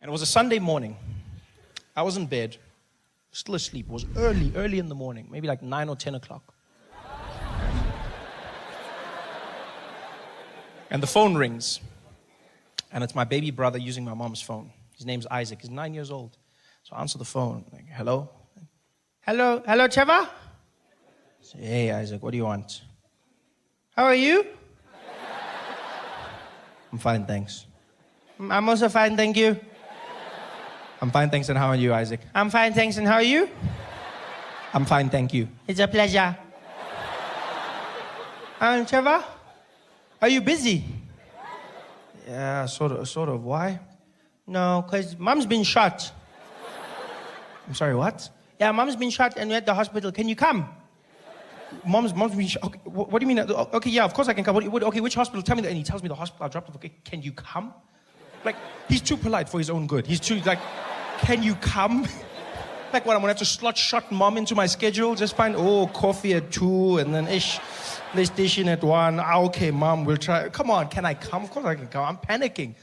And it was a Sunday morning. I was in bed, still asleep. It was early in the morning, maybe like 9 or 10 o'clock. And the phone rings. And it's my baby brother using my mom's phone. His name's Isaac. He's 9 years old. So I answer the phone. Like, hello? Hello, Trevor? I say, hey, Isaac, what do you want? How are you? I'm fine, thanks. I'm also fine, thank you. I'm fine, thanks, and how are you, Isaac? I'm fine, thanks, and how are you? I'm fine, thank you. It's a pleasure. Trevor? Are you busy? Yeah, sort of. Why? No, because Mom's been shot. I'm sorry, what? Yeah, Mom's been shot and we're at the hospital. Can you come? Mom's been shot. Okay, what do you mean? Okay, yeah, of course I can come. Okay, which hospital? Tell me that. And he tells me the hospital. I dropped off. Okay, can you come? Like, he's too polite for his own good. He's too, like, can you come? Like, what, I'm going to have to slot shot Mom into my schedule? Just find, coffee at 2 and then PlayStation at 1. Okay, Mom, we'll try. Come on, can I come? Of course I can come. I'm panicking.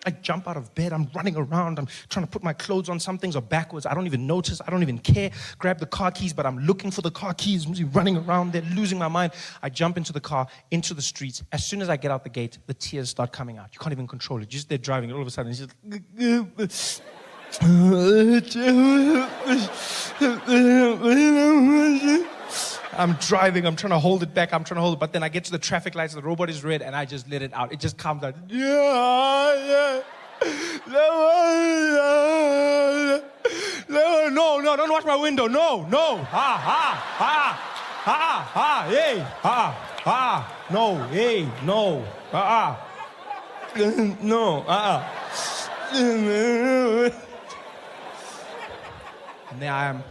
I jump out of bed. I'm running around. I'm trying to put my clothes on. Some things are backwards. I don't even notice. I don't even care. Grab the car keys, but I'm looking for the car keys. I'm running around there, losing my mind. I jump into the car, into the streets. As soon as I get out the gate, the tears start coming out. You can't even control it. You're just there driving. All of a sudden, it's just... I'm driving, I'm trying to hold it back, but then I get to the traffic lights, the robot is red, and I just let it out. It just comes out. No, don't watch my window. No. No, hey, no. No, And there I am,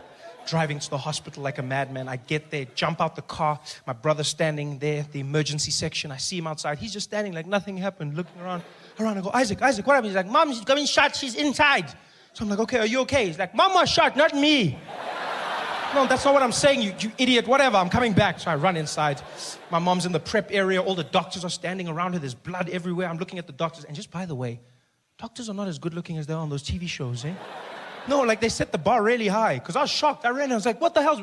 driving to the hospital like a madman. I get there, jump out the car. My brother's standing there, the emergency section. I see him outside. He's just standing like nothing happened, looking around. I go, Isaac, what happened? He's like, Mom, she's getting shot. She's inside. So I'm like, okay, are you okay? He's like, Mom was shot, not me. No, that's not what I'm saying, you idiot. Whatever, I'm coming back. So I run inside. My mom's in the prep area. All the doctors are standing around her. There's blood everywhere. I'm looking at the doctors. And just by the way, doctors are not as good looking as they are on those TV shows, eh? No, like they set the bar really high. Because I was shocked. I ran. I was like, what the hell's...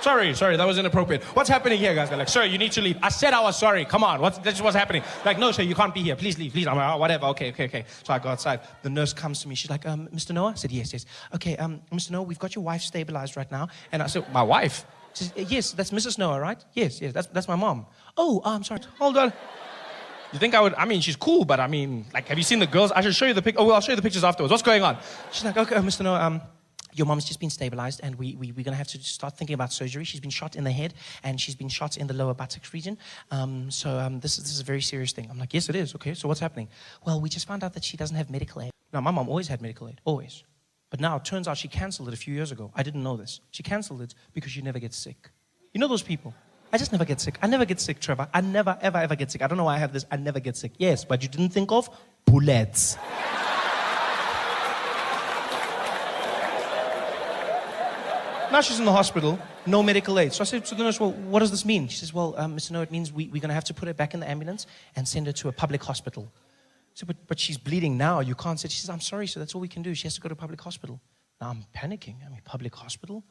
Sorry, that was inappropriate. What's happening here, guys? They're like, sir, you need to leave. I said I was sorry. Come on, that's just what's happening. Like, no, sir, you can't be here. Please leave, please. I'm like, whatever, okay. So I go outside. The nurse comes to me. She's like, Mr. Noah? I said, yes. Okay, Mr. Noah, we've got your wife stabilized right now. And I said, my wife? She says, yes, that's Mrs. Noah, right? Yes, that's my mom. Oh, I'm sorry. Hold on. You think I would, she's cool, but like, have you seen the girls? I should show you the pictures. Oh, well, I'll show you the pictures afterwards. What's going on? She's like, okay, Mr. Noah, your mom's just been stabilized, and we're going to have to start thinking about surgery. She's been shot in the head, and she's been shot in the lower buttocks region. This is a very serious thing. I'm like, yes, it is. Okay, so what's happening? Well, we just found out that she doesn't have medical aid. Now, my mom always had medical aid, always. But now, it turns out she canceled it a few years ago. I didn't know this. She canceled it because she never gets sick. You know those people? I just never get sick. I never get sick, Trevor. I never, ever get sick. I don't know why I have this. I never get sick. Yes, but you didn't think of bullets. Now she's in the hospital, no medical aid. So I said to the nurse, well, what does this mean? She says, well, Mr. Noah, it means we're going to have to put her back in the ambulance and send her to a public hospital. So, but she's bleeding now. You can't say. She says, I'm sorry, sir. That's all we can do. She has to go to a public hospital. Now I'm panicking. Public hospital?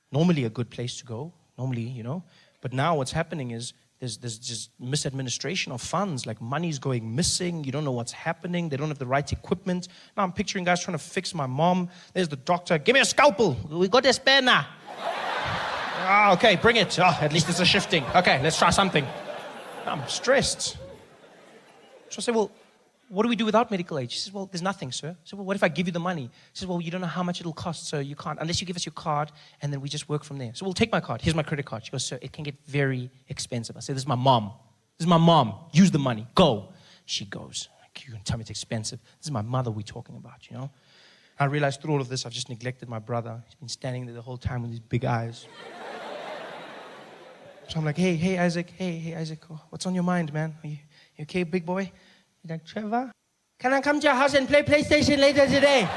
Normally a good place to go. Normally, But now what's happening is there's just misadministration of funds, like money's going missing, you don't know what's happening, they don't have the right equipment. Now I'm picturing guys trying to fix my mom. There's the doctor, give me a scalpel, we got a spare now. Okay, bring it. At least it's a shifting. Okay, let's try something. I'm stressed. So I say, well, what do we do without medical aid? She says, well, there's nothing, sir. I said, well, what if I give you the money? She says, well, you don't know how much it'll cost, so you can't, unless you give us your card, and then we just work from there. So we'll take my card. Here's my credit card. She goes, sir, it can get very expensive. I said, this is my mom. Use the money. Go. She goes, you can tell me it's expensive. This is my mother we're talking about, I realized through all of this, I've just neglected my brother. He's been standing there the whole time with these big eyes. So I'm like, hey, Isaac. Hey, Isaac. What's on your mind, man? You okay, big boy? He's like, Trevor, can I come to your house and play PlayStation later today?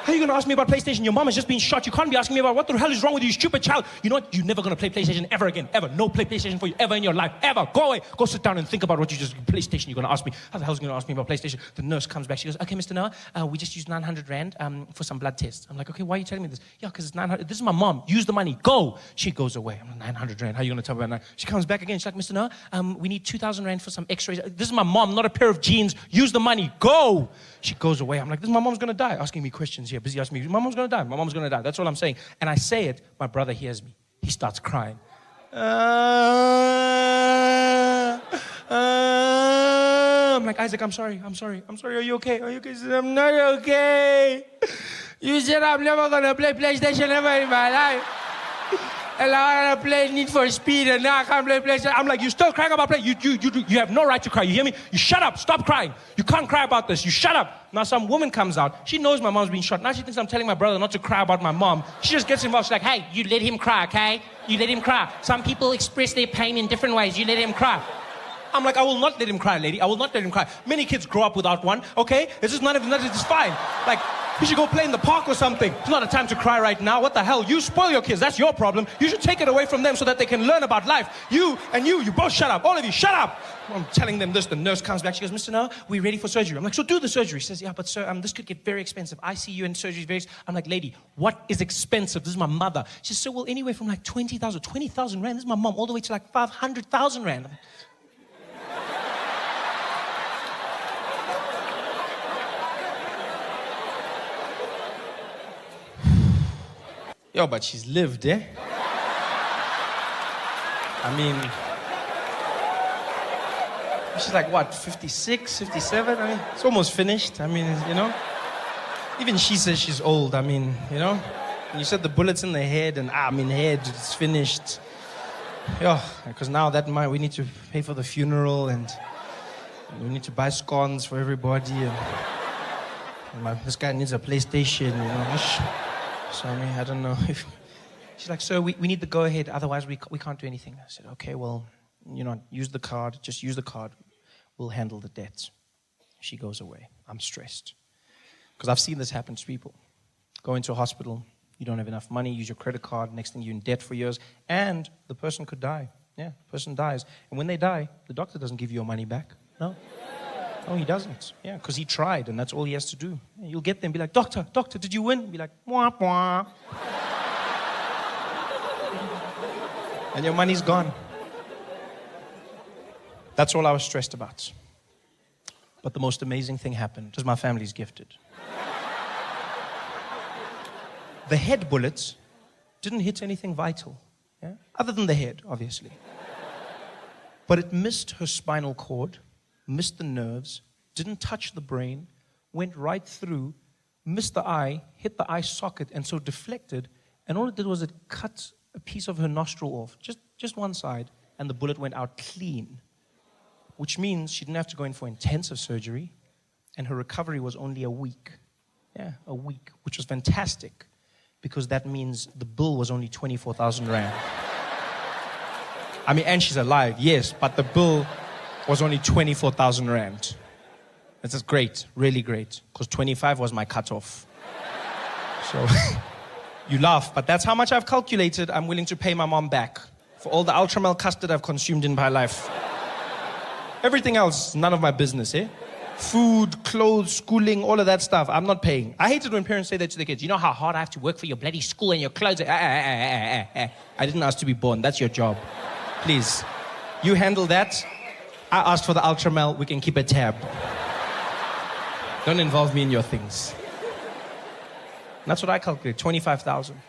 How are you going to ask me about PlayStation? Your mom has just been shot. You can't be asking me about what the hell is wrong with you, stupid child. You know what? You're never going to play PlayStation ever again. Ever. No play PlayStation for you ever in your life. Ever. Go away. Go sit down and think about what you just... PlayStation, you're going to ask me. How the hell is going to ask me about PlayStation? The nurse comes back. She goes, okay, Mr. Noah, we just used 900 Rand for some blood tests. I'm like, okay, why are you telling me this? Yeah, because it's 900. This is my mom. Use the money. Go. She goes away. I'm like, 900 Rand. How are you going to tell me about that? She comes back again. She's like, Mr. Noah, we need 2,000 Rand for some x-rays. This is my mom, not a pair of jeans. Use the money. Go. She goes away. I'm like, this is my mom's going to die. Asking me questions here. Busy asking me, my mom's going to die. My mom's going to die. That's all I'm saying. And I say it. My brother hears me. He starts crying. I'm like, Isaac, I'm sorry. Are you okay? Are you okay? He said, I'm not okay. You said I'm never going to play PlayStation ever in my life. And I want to play Need for Speed, and now I can't play PlayStation. I'm like, you're still crying about play? You have no right to cry. You hear me? You shut up. Stop crying. You can't cry about this. You shut up. Now some woman comes out. She knows my mom's been shot. Now she thinks I'm telling my brother not to cry about my mom. She just gets involved. She's like, hey, you let him cry, okay? You let him cry. Some people express their pain in different ways. You let him cry. I'm like, I will not let him cry, lady. I will not let him cry. Many kids grow up without one, okay? It's just none of it's fine. Like, you should go play in the park or something. It's not a time to cry right now. What the hell? You spoil your kids. That's your problem. You should take it away from them so that they can learn about life. You both shut up. All of you, shut up. I'm telling them this. The nurse comes back. She goes, Mr. Noah, we're ready for surgery. I'm like, so do the surgery. She says, yeah, but sir, this could get very expensive. ICU and surgery is very expensive. I'm like, lady, what is expensive? This is my mother. She says, so well, anyway, from like 20,000 Rand. This is my mom, all the way to like 500,000 Rand. Yo, but she's lived, eh? I mean, she's like, what, 56, 57? I mean, it's almost finished. I mean, you know? Even she says she's old. I mean, you know? And you said the bullet's in the head, and head, it's finished. Yo, because now that money, we need to pay for the funeral, and we need to buy scones for everybody, and this guy needs a PlayStation, you know? So, I mean, I don't know if... She's like, sir, we need the go-ahead, otherwise we can't do anything. I said, okay, well, you know, use the card, just use the card. We'll handle the debts. She goes away. I'm stressed. Because I've seen this happen to people. Go into a hospital, you don't have enough money, use your credit card, next thing you're in debt for years, and the person could die. Yeah, the person dies. And when they die, the doctor doesn't give you your money back. No. No, he doesn't. Yeah, because he tried, and that's all he has to do. Yeah, you'll get them, be like, doctor, did you win? Be like, wah, wah. And your money's gone. That's all I was stressed about. But the most amazing thing happened, because my family's gifted. The head bullets didn't hit anything vital, yeah? Other than the head, obviously. But it missed her spinal cord, missed the nerves, didn't touch the brain, went right through, missed the eye, hit the eye socket, and so deflected. And all it did was it cut a piece of her nostril off, just one side, and the bullet went out clean. Which means she didn't have to go in for intensive surgery, and her recovery was only a week. Yeah, a week, which was fantastic, because that means the bill was only 24,000 Rand. I mean, and she's alive, yes, but the bill was only 24,000 Rand. This is great, really great, because 25 was my cutoff. So, you laugh, but that's how much I've calculated I'm willing to pay my mom back for all the Ultramel custard I've consumed in my life. Everything else, none of my business, eh? Food, clothes, schooling, all of that stuff, I'm not paying. I hate it when parents say that to their kids. You know how hard I have to work for your bloody school and your clothes? I didn't ask to be born, that's your job. Please, you handle that. I asked for the Ultramel, we can keep a tab. Don't involve me in your things. That's what I calculate, 25,000.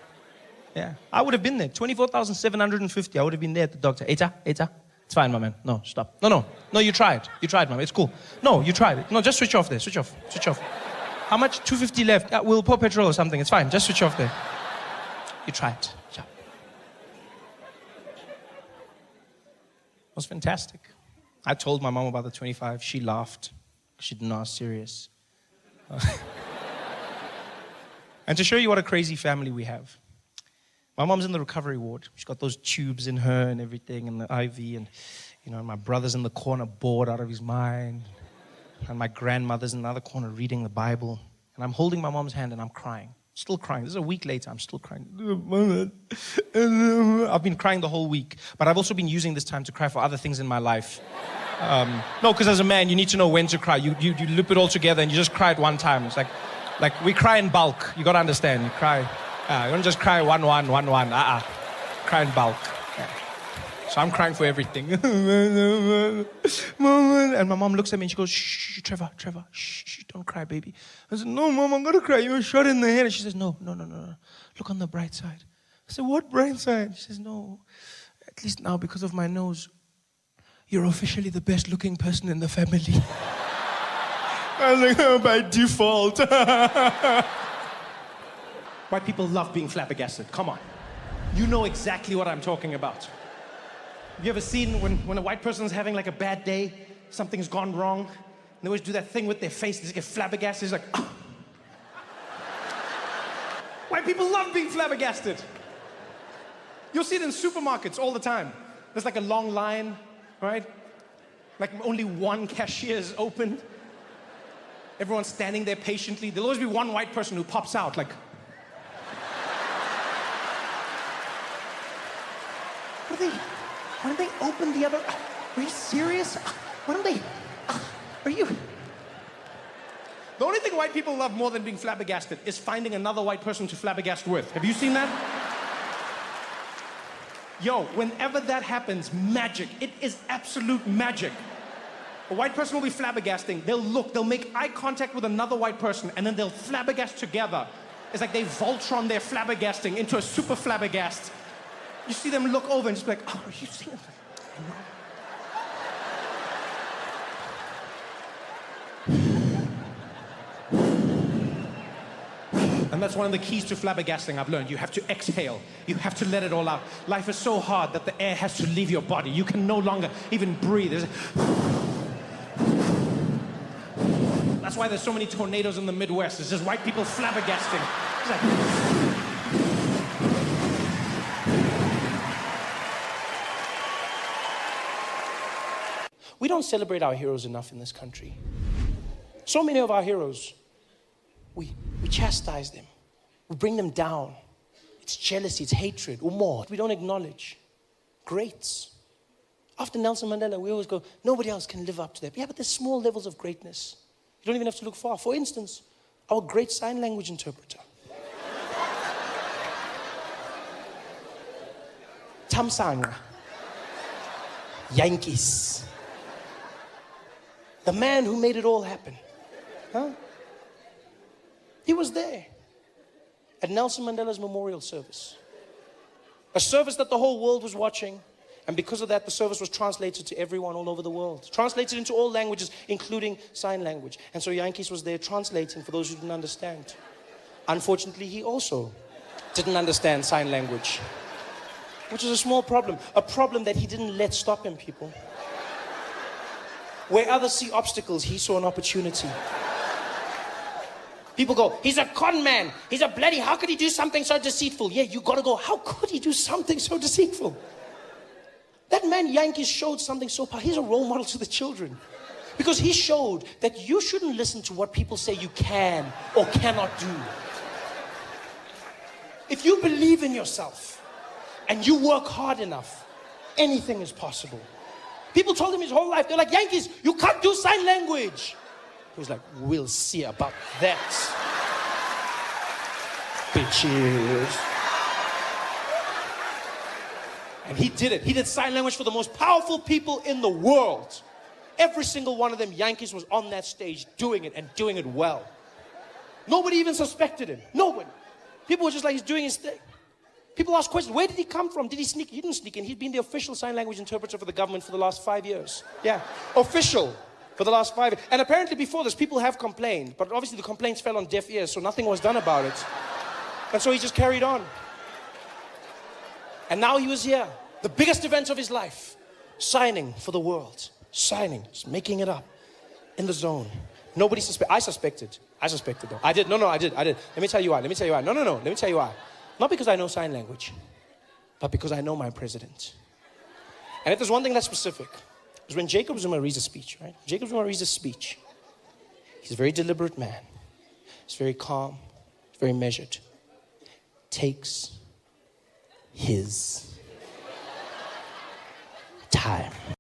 Yeah, I would have been there, 24,750. I would have been there at the doctor. Eta. It's fine, my man. No, stop. No, you tried. You tried, man. It's cool. No, you tried it. No, just switch off there. Switch off. How much? 250 left. We'll pour petrol or something. It's fine. Just switch off there. You tried. Yeah. It was fantastic. I told my mom about the 25. She laughed. She didn't know I was serious. And to show you what a crazy family we have, my mom's in the recovery ward. She's got those tubes in her and everything, and the IV, and you know, my brother's in the corner bored out of his mind, and my grandmother's in the other corner reading the Bible. And I'm holding my mom's hand and I'm crying. Still crying. This is a week later. I'm still crying. I've been crying the whole week. But I've also been using this time to cry for other things in my life. No, because as a man, you need to know when to cry. You loop it all together and you just cry at one time. It's like we cry in bulk. You got to understand. You cry. You don't just cry one. Cry in bulk. Yeah. So I'm crying for everything. And my mom looks at me and she goes, shh, Trevor, shh, don't cry, baby. I said, no, Mom, I'm going to cry. You were shot in the head. And she says, no. Look on the bright side. I said, what bright side? She says, no, at least now because of my nose, you're officially the best looking person in the family. I was like, oh, by default. White people love being flabbergasted. Come on. You know exactly what I'm talking about. Have you ever seen when a white person's having like a bad day, something's gone wrong, and they always do that thing with their face, they just get flabbergasted, it's like, oh. White people love being flabbergasted. You'll see it in supermarkets all the time. There's like a long line, right? Like only one cashier is open. Everyone's standing there patiently. There'll always be one white person who pops out like, why don't they open the other? Are you serious? Why don't they? Are you? The only thing white people love more than being flabbergasted is finding another white person to flabbergast with. Have you seen that? Yo, whenever that happens, magic. It is absolute magic. A white person will be flabbergasting. They'll make eye contact with another white person, and then they'll flabbergast together. It's like they Voltron their flabbergasting into a super flabbergast. You see them look over and just be like, oh, are you seeing it? And that's one of the keys to flabbergasting I've learned. You have to exhale. You have to let it all out. Life is so hard that the air has to leave your body. You can no longer even breathe. That's why there's so many tornadoes in the Midwest. It's just white people flabbergasting. It's like, we don't celebrate our heroes enough in this country. So many of our heroes, we chastise them. We bring them down. It's jealousy, it's hatred, umor. We don't acknowledge. Greats. After Nelson Mandela, we always go, nobody else can live up to that. Yeah, but there's small levels of greatness. You don't even have to look far. For instance, our great sign language interpreter. Tamsanga. Yankees. The man who made it all happen. Huh? He was there at Nelson Mandela's memorial service. A service that the whole world was watching. And because of that, the service was translated to everyone all over the world. Translated into all languages, including sign language. And so Yankees was there translating for those who didn't understand. Unfortunately, he also didn't understand sign language. Which is a small problem. A problem that he didn't let stop him, people. Where others see obstacles, he saw an opportunity. People go, he's a con man. He's a bloody, how could he do something so deceitful? Yeah, you gotta go, how could he do something so deceitful? That man Yankees showed something so powerful. He's a role model to the children. Because he showed that you shouldn't listen to what people say you can or cannot do. If you believe in yourself and you work hard enough, anything is possible. People told him his whole life, they're like, Yankees, you can't do sign language. He was like, we'll see about that. Bitches. And he did it. He did sign language for the most powerful people in the world. Every single one of them, Yankees was on that stage doing it and doing it well. Nobody even suspected him. Nobody. People were just like, he's doing his thing. People ask questions, where did he come from? Did he sneak? He didn't sneak in. He'd been the official sign language interpreter for the government for the last 5 years. Yeah, official for the last 5 years. And apparently before this, people have complained, but obviously the complaints fell on deaf ears, so nothing was done about it. And so he just carried on. And now he was here, the biggest event of his life, signing for the world. Signing, just making it up in the zone. Nobody suspected. I suspected though. I did. I did. Let me tell you why. No. Let me tell you why. Not because I know sign language, but because I know my president. And if there's one thing that's specific, is when Jacob Zuma reads a speech, right? Jacob Zuma reads a speech. He's a very deliberate man. He's very calm, very measured. Takes his time.